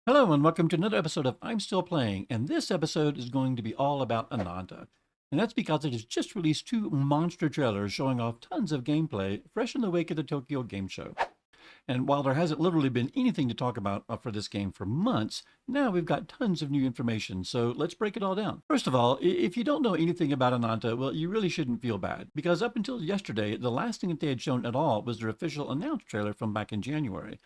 Hello and welcome to another episode of I'm Still Playing, and this episode is going to be all about Ananta. And that's because it has just released two monster trailers showing off tons of gameplay fresh in the wake of the Tokyo Game Show. And while there hasn't literally been anything to talk about for this game for months, now we've got tons of new information, so let's break it all down. First of all, if you don't know anything about Ananta, well, you really shouldn't feel bad, because up until yesterday, the last thing that they had shown at all was their official announced trailer from back in January.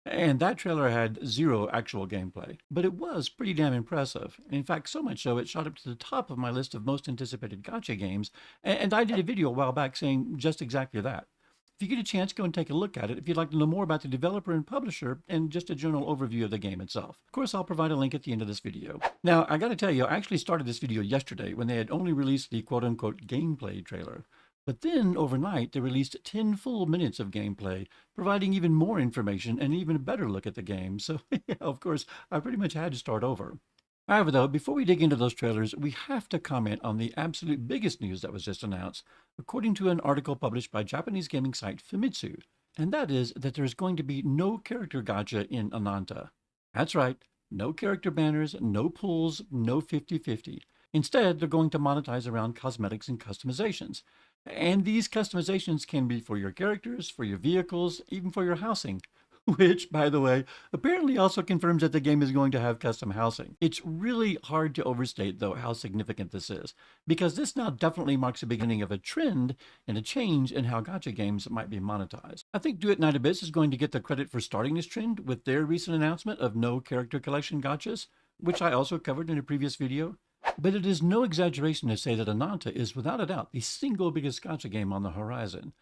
And that trailer had zero actual gameplay, but it was pretty damn impressive. In fact, so much so it shot up to the top of my list of most anticipated gacha games, and I did a video a while back saying just exactly that. If you get a chance, go and take a look at it if you'd like to know more about the developer and publisher and just a general overview of the game itself. Of course, I'll provide a link at the end of this video. Now, I gotta tell you, I actually started this video yesterday when they had only released the quote-unquote gameplay trailer. But then, overnight, they released 10 full minutes of gameplay, providing even more information and even a better look at the game. So, yeah, of course, I pretty much had to start over. However, though, before we dig into those trailers, we have to comment on the absolute biggest news that was just announced, according to an article published by Japanese gaming site Famitsu. And that is that there is going to be no character gacha in Ananta. That's right, no character banners, no pulls, no 50-50. Instead, they're going to monetize around cosmetics and customizations. And these customizations can be for your characters, for your vehicles, even for your housing. Which, by the way, apparently also confirms that the game is going to have custom housing. It's really hard to overstate, though, how significant this is, because this now definitely marks the beginning of a trend and a change in how gacha games might be monetized. I think Do It 9 Abyss is going to get the credit for starting this trend with their recent announcement of no character collection gachas, which I also covered in a previous video. But it is no exaggeration to say that Ananta is without a doubt the single biggest gacha game on the horizon.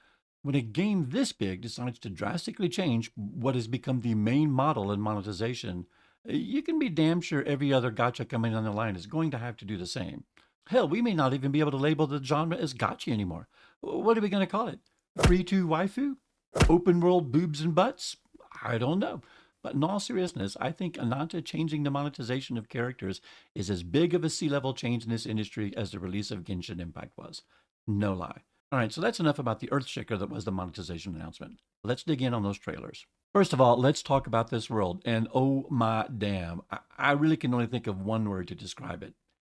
When a game this big decides to drastically change what has become the main model in monetization, you can be damn sure every other gacha coming on the line is going to have to do the same. Hell, we may not even be able to label the genre as gacha anymore. What are we going to call it? Free to waifu? Open world boobs and butts? I don't know. But in all seriousness, I think Ananta changing the monetization of characters is as big of a C-level change in this industry as the release of Genshin Impact was. No lie. All right, so that's enough about the earthshaker that was the monetization announcement. Let's dig in on those trailers. First of all, let's talk about this world. And oh my damn, I really can only think of one word to describe it.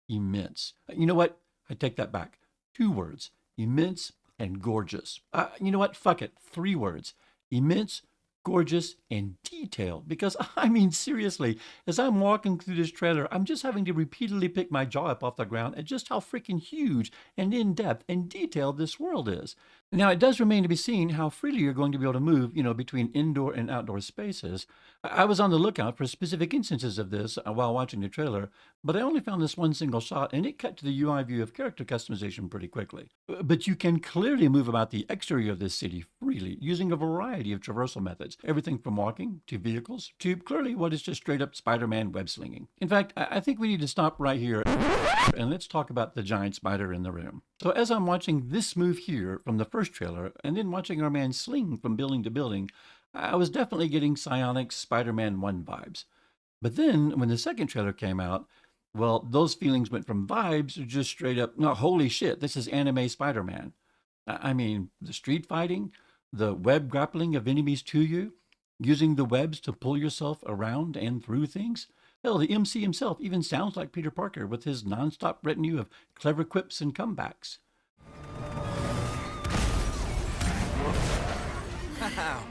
Immense. You know what? I take that back. Two words. Immense and gorgeous. You know what? Fuck it. Three words. Immense, gorgeous, and detailed. Because, I mean, seriously, as I'm walking through this trailer, I'm just having to repeatedly pick my jaw up off the ground at just how freaking huge and in-depth and detailed this world is. Now, it does remain to be seen how freely you're going to be able to move, between indoor and outdoor spaces. I was on the lookout for specific instances of this while watching the trailer, but I only found this one single shot, and it cut to the UI view of character customization pretty quickly. But you can clearly move about the exterior of this city freely, using a variety of traversal methods, everything from walking to vehicles to clearly what is just straight up Spider-Man web slinging. In fact, I think we need to stop right here and let's talk about the giant spider in the room. So as I'm watching this move here from the first trailer, and then watching our man sling from building to building, I was definitely getting Psionics Spider-Man 1 vibes. But then, when the second trailer came out, well, those feelings went from vibes to just straight up, no, holy shit, this is anime Spider-Man. I mean, the street fighting, the web grappling of enemies to you, using the webs to pull yourself around and through things. Hell, the MC himself even sounds like Peter Parker with his nonstop retinue of clever quips and comebacks. Wow,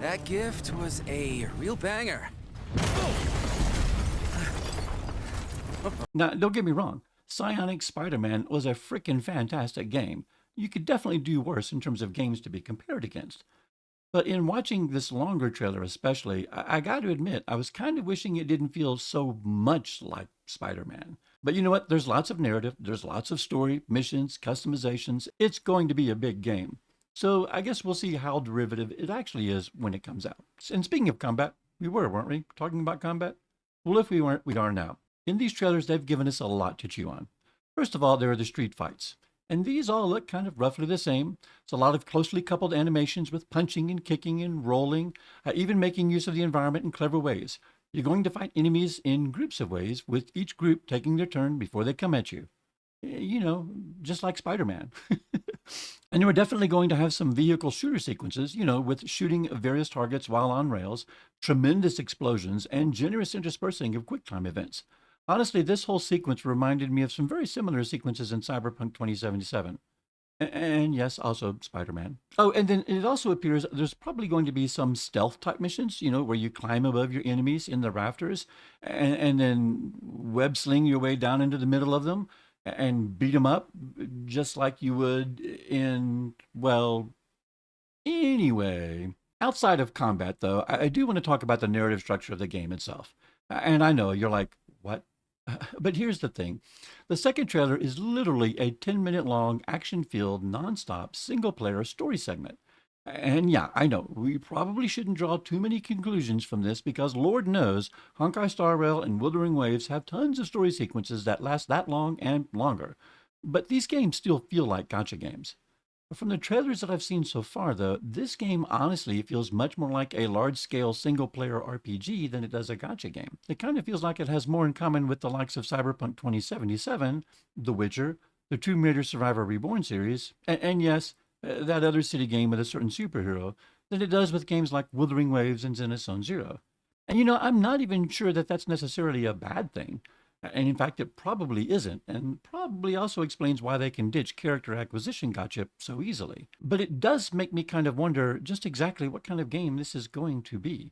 that gift was a real banger. Now, don't get me wrong, Psionic Spider-Man was a frickin' fantastic game. You could definitely do worse in terms of games to be compared against. But in watching this longer trailer especially, I got to admit, I was kind of wishing it didn't feel so much like Spider-Man. But you know what? There's lots of narrative, there's lots of story, missions, customizations. It's going to be a big game. So I guess we'll see how derivative it actually is when it comes out. And speaking of combat, we were, weren't we, talking about combat? Well, if we weren't, we are now. In these trailers, they've given us a lot to chew on. First of all, there are the street fights. And these all look kind of roughly the same. It's a lot of closely coupled animations with punching and kicking and rolling, even making use of the environment in clever ways. You're going to fight enemies in groups of ways, with each group taking their turn before they come at you. You know, just like Spider-Man. And you are definitely going to have some vehicle shooter sequences, with shooting various targets while on rails, tremendous explosions, and generous interspersing of QuickTime events. Honestly, this whole sequence reminded me of some very similar sequences in Cyberpunk 2077. And yes, also Spider-Man. Oh, and then it also appears there's probably going to be some stealth type missions, where you climb above your enemies in the rafters and then web sling your way down into the middle of them and beat them up just like you would in, well, anyway. Outside of combat, though, I do want to talk about the narrative structure of the game itself. And I know you're like, what? But here's the thing. The second trailer is literally a 10-minute long, action filled, nonstop, single player story segment. And yeah, I know, we probably shouldn't draw too many conclusions from this because Lord knows Honkai Star Rail and Wuthering Waves have tons of story sequences that last that long and longer. But these games still feel like gacha games. From the trailers that I've seen so far, though, this game honestly feels much more like a large scale single player RPG than it does a gacha game. It kind of feels like it has more in common with the likes of Cyberpunk 2077, The Witcher, the Tomb Raider Survivor Reborn series, and yes, that other city game with a certain superhero, than it does with games like Wuthering Waves and Zenith Zero. And I'm not even sure that that's necessarily a bad thing. And in fact, it probably isn't, and probably also explains why they can ditch character acquisition gotcha so easily. But it does make me kind of wonder just exactly what kind of game this is going to be.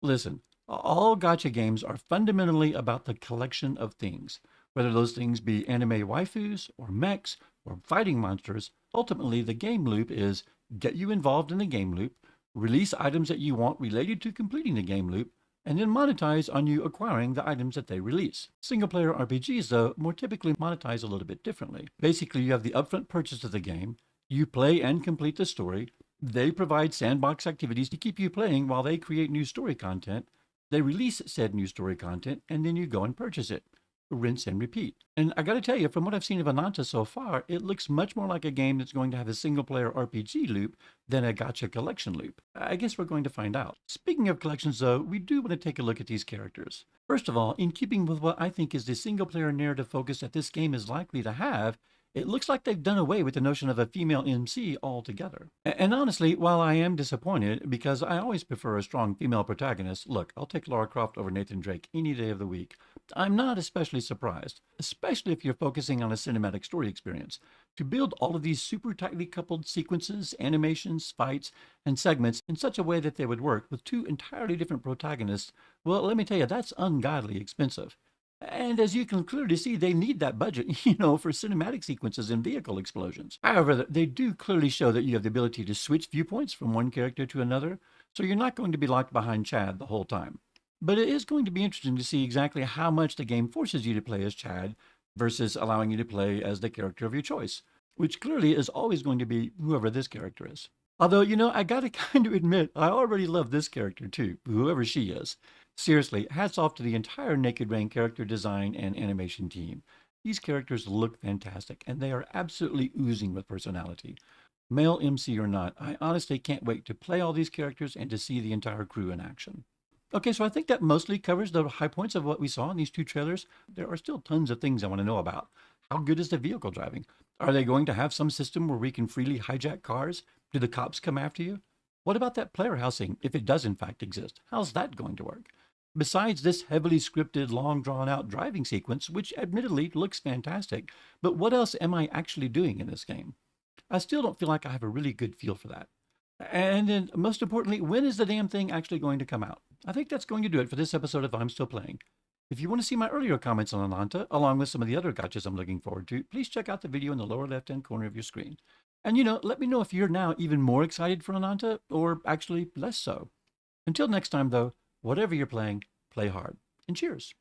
Listen, all gotcha games are fundamentally about the collection of things. Whether those things be anime waifus, or mechs, or fighting monsters, ultimately the game loop is get you involved in the game loop, release items that you want related to completing the game loop, and then monetize on you acquiring the items that they release. Single player RPGs, though, more typically monetize a little bit differently. Basically, you have the upfront purchase of the game, you play and complete the story, they provide sandbox activities to keep you playing while they create new story content, they release said new story content, and then you go and purchase it. Rinse and repeat. And I gotta tell you, from what I've seen of Ananta so far, it looks much more like a game that's going to have a single player RPG loop than a gacha collection loop. I guess we're going to find out. Speaking of collections, though, we do want to take a look at these characters. First of all, in keeping with what I think is the single player narrative focus that this game is likely to have, it looks like they've done away with the notion of a female MC altogether. And honestly, while I am disappointed, because I always prefer a strong female protagonist, look, I'll take Lara Croft over Nathan Drake any day of the week, I'm not especially surprised, especially if you're focusing on a cinematic story experience. To build all of these super tightly coupled sequences, animations, fights, and segments in such a way that they would work with two entirely different protagonists, well, let me tell you, that's ungodly expensive. And as you can clearly see, they need that budget, for cinematic sequences and vehicle explosions. However, they do clearly show that you have the ability to switch viewpoints from one character to another, so you're not going to be locked behind Chad the whole time. But it is going to be interesting to see exactly how much the game forces you to play as Chad versus allowing you to play as the character of your choice, which clearly is always going to be whoever this character is. Although, I gotta kind of admit, I already love this character too, whoever she is. Seriously, hats off to the entire Naked Rain character design and animation team. These characters look fantastic, and they are absolutely oozing with personality. Male MC or not, I honestly can't wait to play all these characters and to see the entire crew in action. Okay, so I think that mostly covers the high points of what we saw in these two trailers. There are still tons of things I want to know about. How good is the vehicle driving? Are they going to have some system where we can freely hijack cars? Do the cops come after you? What about that player housing, if it does in fact exist? How's that going to work? Besides this heavily scripted, long drawn out driving sequence, which admittedly looks fantastic, but what else am I actually doing in this game? I still don't feel like I have a really good feel for that. And then, most importantly, when is the damn thing actually going to come out? I think that's going to do it for this episode of I'm Still Playing. If you want to see my earlier comments on Ananta, along with some of the other gotchas I'm looking forward to, please check out the video in the lower left-hand corner of your screen. And let me know if you're now even more excited for Ananta, or actually less so. Until next time, though, whatever you're playing, play hard. And cheers.